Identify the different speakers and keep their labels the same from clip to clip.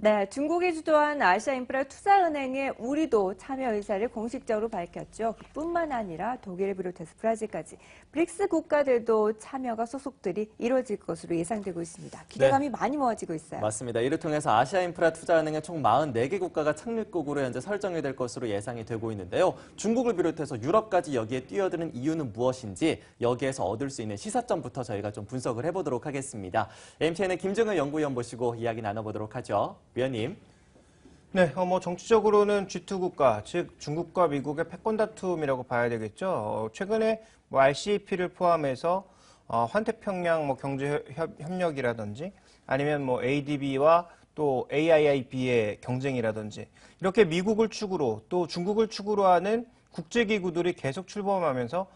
Speaker 1: 네, 중국이 주도한 아시아인프라투자은행의 우리도 참여 의사를 공식적으로 밝혔죠. 그뿐만 아니라 독일을 비롯해서 브라질까지 브릭스 국가들도 참여가 소속들이 이루어질 것으로 예상되고 있습니다. 기대감이 많이 모아지고 있어요.
Speaker 2: 맞습니다. 이를 통해서 아시아인프라투자은행의 총 44개 국가가 착륙국으로 현재 설정이 될 것으로 예상이 되고 있는데요. 중국을 비롯해서 유럽까지 여기에 뛰어드는 이유는 무엇인지 여기에서 얻을 수 있는 시사점부터 저희가 좀 분석을 해보도록 하겠습니다. MTN의 김정은 연구위원 모시고 이야기 나눠보도록 하죠. 위원님.
Speaker 3: 네, 정치적으로는 G2 국가, 즉 중국과 미국의 패권 다툼이라고 봐야 되겠죠. 최근에 RCEP를 포함해서 환태평양 경제 협력이라든지 아니면 ADB와 또 AIIB의 경쟁이라든지 이렇게 미국을 축으로 또 중국을 축으로 하는 국제기구들이 계속 출범하면서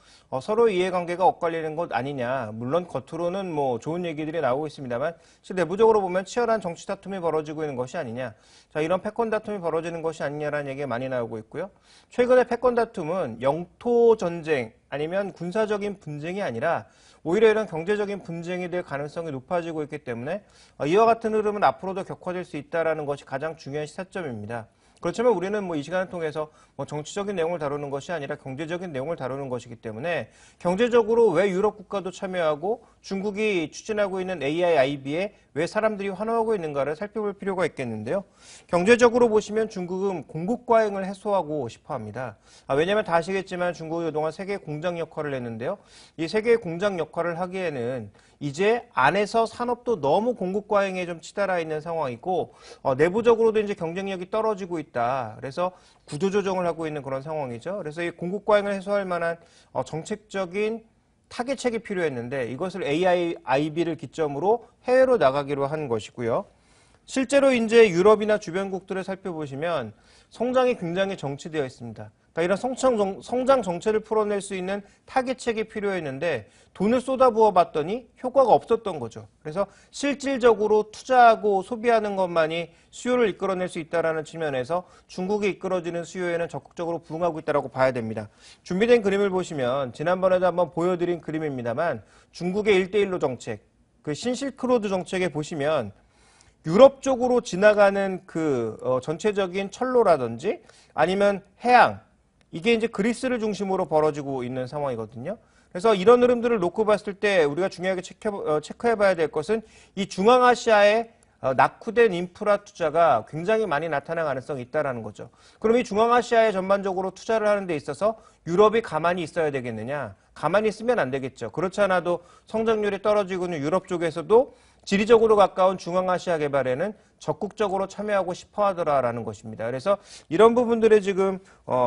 Speaker 3: 서로 이해관계가 엇갈리는 것 아니냐. 물론 겉으로는 좋은 얘기들이 나오고 있습니다만 실 내부적으로 보면 치열한 정치 다툼이 벌어지고 있는 것이 아니냐. 자, 이런 패권 다툼이 벌어지는 것이 아니냐라는 얘기가 많이 나오고 있고요. 최근에 패권 다툼은 영토 전쟁 아니면 군사적인 분쟁이 아니라 오히려 이런 경제적인 분쟁이 될 가능성이 높아지고 있기 때문에 이와 같은 흐름은 앞으로도 격화될 수 있다는 것이 가장 중요한 시사점입니다. 그렇지만 우리는 이 시간을 통해서 정치적인 내용을 다루는 것이 아니라 경제적인 내용을 다루는 것이기 때문에 경제적으로 왜 유럽 국가도 참여하고 중국이 추진하고 있는 AIIB에 왜 사람들이 환호하고 있는가를 살펴볼 필요가 있겠는데요. 경제적으로 보시면 중국은 공급 과잉을 해소하고 싶어 합니다. 왜냐하면 다 아시겠지만 중국이 그동안 세계 공장 역할을 했는데요. 이 세계 공장 역할을 하기에는 이제 안에서 산업도 너무 공급 과잉에 좀 치달아 있는 상황이고 내부적으로도 이제 경쟁력이 떨어지고 있다. 그래서 구조조정을 하고 있는 그런 상황이죠. 그래서 이 공급 과잉을 해소할 만한 정책적인 타겟책이 필요했는데 이것을 AIIB를 기점으로 해외로 나가기로 한 것이고요. 실제로 이제 유럽이나 주변국들을 살펴보시면 성장이 굉장히 정체되어 있습니다. 그러니까 이런 성장 정체를 풀어낼 수 있는 타겟책이 필요했는데 돈을 쏟아부어 봤더니 효과가 없었던 거죠. 그래서 실질적으로 투자하고 소비하는 것만이 수요를 이끌어낼 수 있다는 측면에서 중국이 이끌어지는 수요에는 적극적으로 부응하고 있다고 봐야 됩니다. 준비된 그림을 보시면 지난번에도 한번 보여드린 그림입니다만 중국의 1대1로 정책, 그 신실크로드 정책에 보시면 유럽 쪽으로 지나가는 그 전체적인 철로라든지 아니면 해양, 이게 이제 그리스를 중심으로 벌어지고 있는 상황이거든요. 그래서 이런 흐름들을 놓고 봤을 때 우리가 중요하게 체크해 봐야 될 것은 이 중앙아시아의 낙후된 인프라 투자가 굉장히 많이 나타날 가능성이 있다는 거죠. 그럼 이 중앙아시아에 전반적으로 투자를 하는 데 있어서 유럽이 가만히 있어야 되겠느냐? 가만히 있으면 안 되겠죠. 그렇지 않아도 성장률이 떨어지고 있는 유럽 쪽에서도 지리적으로 가까운 중앙아시아 개발에는 적극적으로 참여하고 싶어 하더라라는 것입니다. 그래서 이런 부분들에 지금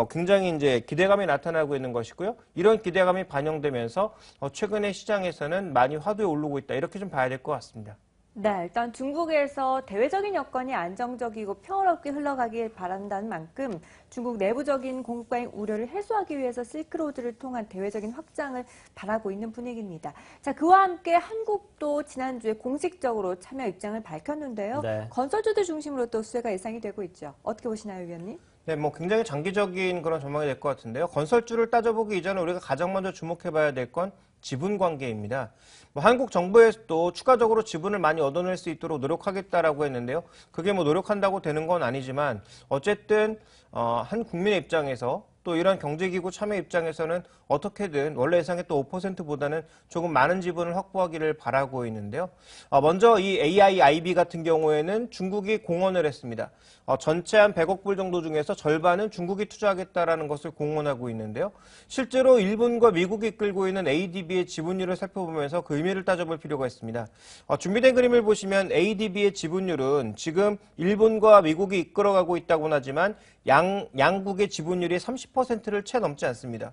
Speaker 3: 굉장히 이제 기대감이 나타나고 있는 것이고요. 이런 기대감이 반영되면서 최근에 시장에서는 많이 화두에 오르고 있다. 이렇게 좀 봐야 될 것 같습니다.
Speaker 1: 네, 일단 중국에서 대외적인 여건이 안정적이고 평화롭게 흘러가길 바란다는 만큼 중국 내부적인 공급 과잉 우려를 해소하기 위해서 실크로드를 통한 대외적인 확장을 바라고 있는 분위기입니다. 자, 그와 함께 한국도 지난주에 공식적으로 참여 입장을 밝혔는데요.
Speaker 2: 네.
Speaker 1: 건설주들 중심으로 또 수혜가 예상이 되고 있죠. 어떻게 보시나요, 위원님?
Speaker 3: 네, 굉장히 장기적인 그런 전망이 될 것 같은데요. 건설주를 따져보기 이전에 우리가 가장 먼저 주목해봐야 될 건 지분 관계입니다. 한국 정부에서도 추가적으로 지분을 많이 얻어낼 수 있도록 노력하겠다라고 했는데요. 그게 노력한다고 되는 건 아니지만 어쨌든 한 국민의 입장에서 또 이런 경제기구 참여 입장에서는 어떻게든 원래 예상했던 5%보다는 조금 많은 지분을 확보하기를 바라고 있는데요. 먼저 이 AIIB 같은 경우에는 중국이 공언을 했습니다. 전체 한 100억 불 정도 중에서 절반은 중국이 투자하겠다라는 것을 공언하고 있는데요. 실제로 일본과 미국이 이끌고 있는 ADB의 지분율을 살펴보면서 그 의미를 따져볼 필요가 있습니다. 준비된 그림을 보시면 ADB의 지분율은 지금 일본과 미국이 이끌어가고 있다고는 하지만 양국의 지분율이 30%를 채 넘지 않습니다.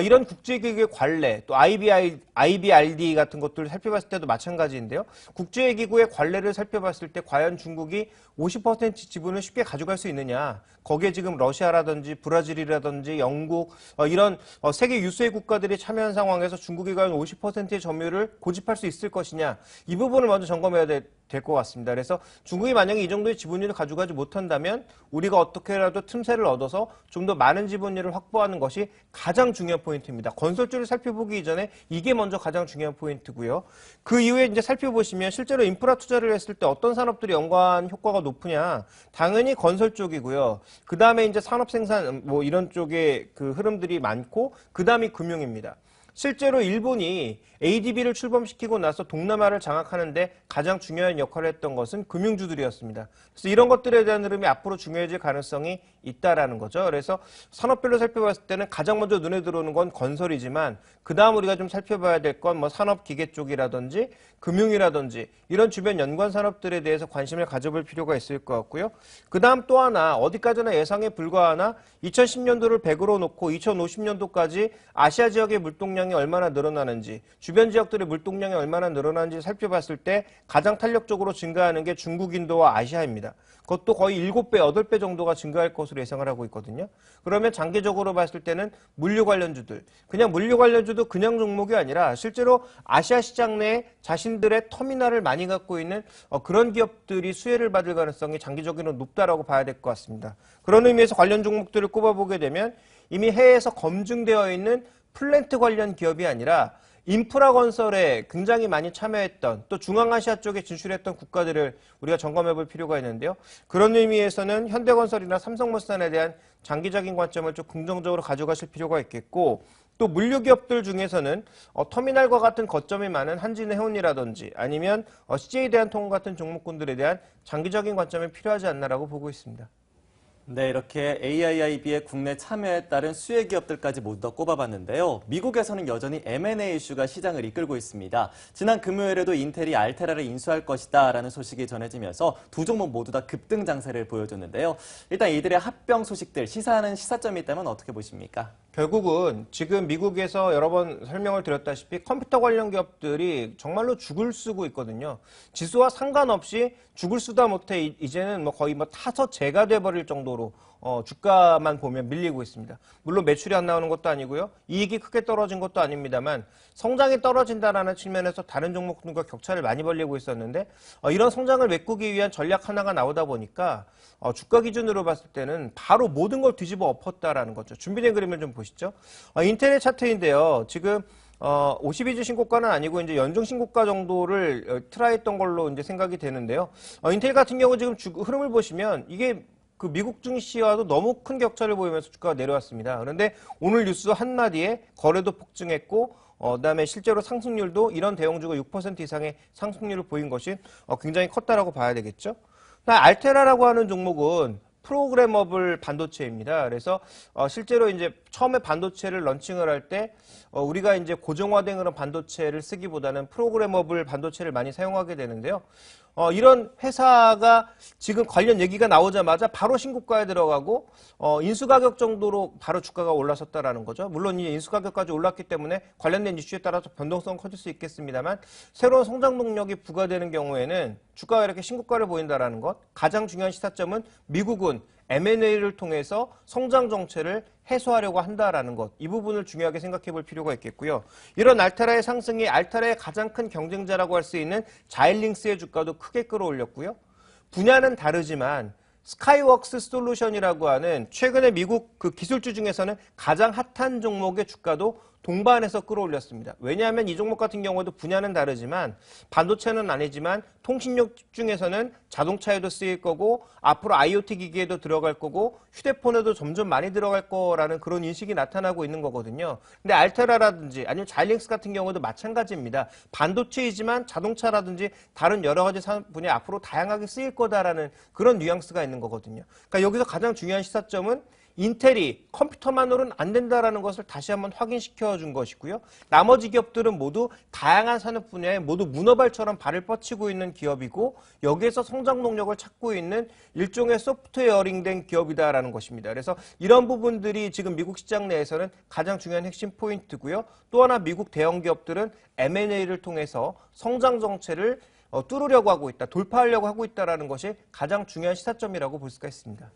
Speaker 3: 이런 국제기구의 관례, 또 IBRD 같은 것들을 살펴봤을 때도 마찬가지인데요. 국제기구의 관례를 살펴봤을 때 과연 중국이 50% 지분을 쉽게 가져갈 수 있느냐. 거기에 지금 러시아라든지 브라질이라든지 영국 이런 세계 유수의 국가들이 참여한 상황에서 중국이 과연 50%의 점유율을 고집할 수 있을 것이냐. 이 부분을 먼저 점검해야 될 것 같습니다. 그래서 중국이 만약에 이 정도의 지분율을 가져가지 못한다면 우리가 어떻게라도 틈새를 얻어서 좀 더 많은 지분율을 확보하는 것이 가장 중요한 포인트입니다. 건설주를 살펴보기 이전에 이게 먼저 가장 중요한 포인트고요. 그 이후에 이제 살펴보시면 실제로 인프라 투자를 했을 때 어떤 산업들이 연관 효과가 높으냐? 당연히 건설 쪽이고요. 그 다음에 이제 산업 생산 뭐 이런 쪽에 그 흐름들이 많고 그 다음이 금융입니다. 실제로 일본이 ADB를 출범시키고 나서 동남아를 장악하는데 가장 중요한 역할을 했던 것은 금융주들이었습니다. 그래서 이런 것들에 대한 흐름이 앞으로 중요해질 가능성이 있다라는 거죠. 그래서 산업별로 살펴봤을 때는 가장 먼저 눈에 들어오는 건 건설이지만 그 다음 우리가 좀 살펴봐야 될 건 뭐 산업기계 쪽이라든지 금융이라든지 이런 주변 연관 산업들에 대해서 관심을 가져볼 필요가 있을 것 같고요. 그 다음 또 하나 어디까지나 예상에 불과하나 2010년도를 100으로 놓고 2050년도까지 아시아 지역의 물동량이 얼마나 늘어나는지 주변 지역들의 물동량이 얼마나 늘어나는지 살펴봤을 때 가장 탄력적으로 증가하는 게 중국, 인도와 아시아입니다. 그것도 거의 7배, 8배 정도가 증가할 것으로 예상을 하고 있거든요. 그러면 장기적으로 봤을 때는 물류 관련주들, 그냥 물류 관련주도 그냥 종목이 아니라 실제로 아시아 시장 내에 자신들의 터미널을 많이 갖고 있는 그런 기업들이 수혜를 받을 가능성이 장기적으로 높다라고 봐야 될 것 같습니다. 그런 의미에서 관련 종목들을 꼽아보게 되면 이미 해외에서 검증되어 있는 플랜트 관련 기업이 아니라 인프라 건설에 굉장히 많이 참여했던 또 중앙아시아 쪽에 진출했던 국가들을 우리가 점검해 볼 필요가 있는데요. 그런 의미에서는 현대건설이나 삼성물산에 대한 장기적인 관점을 좀 긍정적으로 가져가실 필요가 있겠고 또 물류기업들 중에서는 터미널과 같은 거점이 많은 한진해운이라든지 아니면 CJ대한통운 같은 종목군들에 대한 장기적인 관점이 필요하지 않나라고 보고 있습니다.
Speaker 2: 네, 이렇게 AIIB의 국내 참여에 따른 수혜 기업들까지 모두 다 꼽아봤는데요. 미국에서는 여전히 M&A 이슈가 시장을 이끌고 있습니다. 지난 금요일에도 인텔이 알테라를 인수할 것이다라는 소식이 전해지면서 두 종목 모두 다 급등 장세를 보여줬는데요. 일단 이들의 합병 소식들 시사하는 시사점이 있다면 어떻게 보십니까?
Speaker 3: 결국은 지금 미국에서 여러 번 설명을 드렸다시피 컴퓨터 관련 기업들이 정말로 죽을 쓰고 있거든요. 지수와 상관없이 죽을 쓰다 못해 이제는 뭐 거의 뭐 타서제가 돼버릴 정도로 주가만 보면 밀리고 있습니다. 물론 매출이 안 나오는 것도 아니고요. 이익이 크게 떨어진 것도 아닙니다만 성장이 떨어진다라는 측면에서 다른 종목들과 격차를 많이 벌리고 있었는데 이런 성장을 메꾸기 위한 전략 하나가 나오다 보니까 주가 기준으로 봤을 때는 바로 모든 걸 뒤집어 엎었다라는 거죠. 준비된 그림을 좀 보시죠. 인텔의 차트인데요. 지금 52주 신고가는 아니고 이제 연중 신고가 정도를 트라이했던 걸로 이제 생각이 되는데요. 인텔 같은 경우 지금 흐름을 보시면 이게 그 미국 증시와도 너무 큰 격차를 보이면서 주가가 내려왔습니다. 그런데 오늘 뉴스 한마디에 거래도 폭증했고 그다음에 실제로 상승률도 이런 대형주가 6% 이상의 상승률을 보인 것이 굉장히 컸다라고 봐야 되겠죠. 알테라라고 하는 종목은 프로그래머블 반도체입니다. 그래서 실제로 이제 처음에 반도체를 런칭을 할 때 우리가 이제 고정화된 그런 반도체를 쓰기보다는 프로그래머블 반도체를 많이 사용하게 되는데요. 이런 회사가 지금 관련 얘기가 나오자마자 바로 신고가에 들어가고 인수가격 정도로 바로 주가가 올라섰다라는 거죠. 물론 이 인수가격까지 올랐기 때문에 관련된 이슈에 따라서 변동성은 커질 수 있겠습니다만 새로운 성장 동력이 부과되는 경우에는 주가가 이렇게 신고가를 보인다라는 것. 가장 중요한 시사점은 미국은 M&A를 통해서 성장 정체를 해소하려고 한다라는 것. 이 부분을 중요하게 생각해 볼 필요가 있겠고요. 이런 알테라의 상승이 알테라의 가장 큰 경쟁자라고 할 수 있는 자일링스의 주가도 크게 끌어올렸고요. 분야는 다르지만 스카이웍스 솔루션이라고 하는 최근에 미국 그 기술주 중에서는 가장 핫한 종목의 주가도 동반해서 끌어올렸습니다. 왜냐하면 이 종목 같은 경우도 분야는 다르지만 반도체는 아니지만 통신력 중에서는 자동차에도 쓰일 거고 앞으로 IoT 기기에도 들어갈 거고 휴대폰에도 점점 많이 들어갈 거라는 그런 인식이 나타나고 있는 거거든요. 근데 알테라라든지 아니면 자일링스 같은 경우도 마찬가지입니다. 반도체이지만 자동차라든지 다른 여러 가지 산업 분야 앞으로 다양하게 쓰일 거다라는 그런 뉘앙스가 있는 거거든요. 그러니까 여기서 가장 중요한 시사점은 인텔이 컴퓨터만으로는 안 된다라는 것을 다시 한번 확인시켜 준 것이고요. 나머지 기업들은 모두 다양한 산업 분야에 모두 문어발처럼 발을 뻗치고 있는 기업이고 여기에서 성장 동력을 찾고 있는 일종의 소프트웨어링된 기업이다라는 것입니다. 그래서 이런 부분들이 지금 미국 시장 내에서는 가장 중요한 핵심 포인트고요. 또 하나 미국 대형 기업들은 M&A를 통해서 성장 정체를 뚫으려고 하고 있다, 돌파하려고 하고 있다라는 것이 가장 중요한 시사점이라고 볼 수가 있습니다.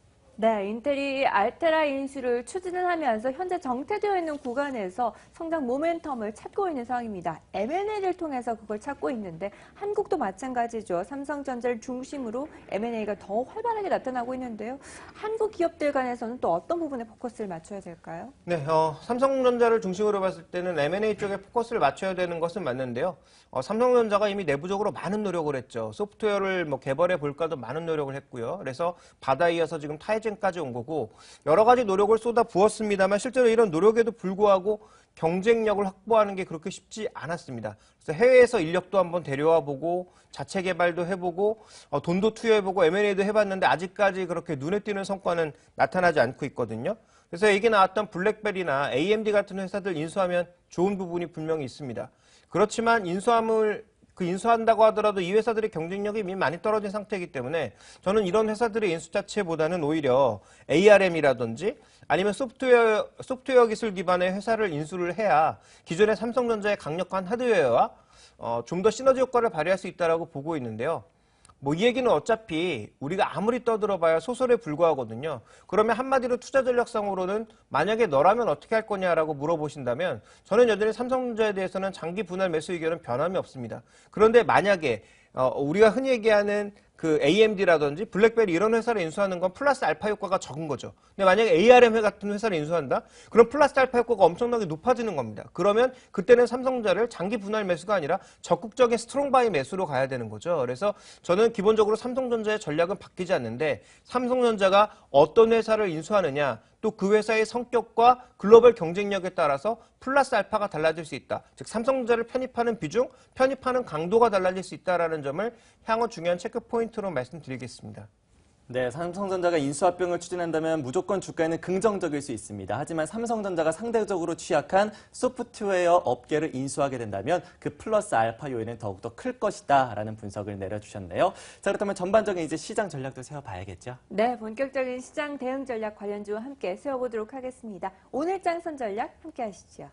Speaker 1: 네, 인텔이 알테라 인수를 추진을 하면서 현재 정체되어 있는 구간에서 성장 모멘텀을 찾고 있는 상황입니다. M&A를 통해서 그걸 찾고 있는데 한국도 마찬가지죠. 삼성전자를 중심으로 M&A가 더 활발하게 나타나고 있는데요. 한국 기업들 간에서는 또 어떤 부분에 포커스를 맞춰야 될까요?
Speaker 3: 네, 삼성전자를 중심으로 봤을 때는 M&A 쪽에 포커스를 맞춰야 되는 것은 맞는데요. 삼성전자가 이미 내부적으로 많은 노력을 했죠. 소프트웨어를 개발해 볼까도 많은 노력을 했고요. 그래서 바다 이어서 지금 타이젠까지 온 거고 여러 가지 노력을 쏟아 부었습니다만 실제로 이런 노력에도 불구하고 경쟁력을 확보하는 게 그렇게 쉽지 않았습니다. 그래서 해외에서 인력도 한번 데려와 보고 자체 개발도 해보고 돈도 투여해보고 M&A도 해봤는데 아직까지 그렇게 눈에 띄는 성과는 나타나지 않고 있거든요. 그래서 얘기 나왔던 블랙베리나 AMD 같은 회사들 인수하면 좋은 부분이 분명히 있습니다. 그렇지만 인수한다고 하더라도 이 회사들의 경쟁력이 이미 많이 떨어진 상태이기 때문에 저는 이런 회사들의 인수 자체보다는 오히려 ARM이라든지 아니면 소프트웨어 기술 기반의 회사를 인수를 해야 기존의 삼성전자의 강력한 하드웨어와 좀 더 시너지 효과를 발휘할 수 있다고 보고 있는데요. 이 얘기는 어차피 우리가 아무리 떠들어봐야 소설에 불과하거든요. 그러면 한마디로 투자 전략상으로는 만약에 너라면 어떻게 할 거냐라고 물어보신다면 저는 여전히 삼성전자에 대해서는 장기 분할 매수 의견은 변함이 없습니다. 그런데 만약에 우리가 흔히 얘기하는 그 AMD라든지 블랙베리 이런 회사를 인수하는 건 플러스 알파 효과가 적은 거죠. 근데 만약에 ARM 같은 회사를 인수한다? 그럼 플러스 알파 효과가 엄청나게 높아지는 겁니다. 그러면 그때는 삼성전자를 장기 분할 매수가 아니라 적극적인 스트롱바이 매수로 가야 되는 거죠. 그래서 저는 기본적으로 삼성전자의 전략은 바뀌지 않는데 삼성전자가 어떤 회사를 인수하느냐 또 그 회사의 성격과 글로벌 경쟁력에 따라서 플러스 알파가 달라질 수 있다. 즉 삼성전자를 편입하는 비중, 편입하는 강도가 달라질 수 있다는 점을 향후 중요한 체크 포인트로 말씀드리겠습니다.
Speaker 2: 네, 삼성전자가 인수합병을 추진한다면 무조건 주가에는 긍정적일 수 있습니다. 하지만 삼성전자가 상대적으로 취약한 소프트웨어 업계를 인수하게 된다면 그 플러스 알파 요인은 더욱더 클 것이다 라는 분석을 내려주셨네요. 자, 그렇다면 전반적인 이제 시장 전략도 세워봐야겠죠?
Speaker 1: 네, 본격적인 시장 대응 전략 관련주와 함께 세워보도록 하겠습니다. 오늘 장선 전략 함께 하시죠.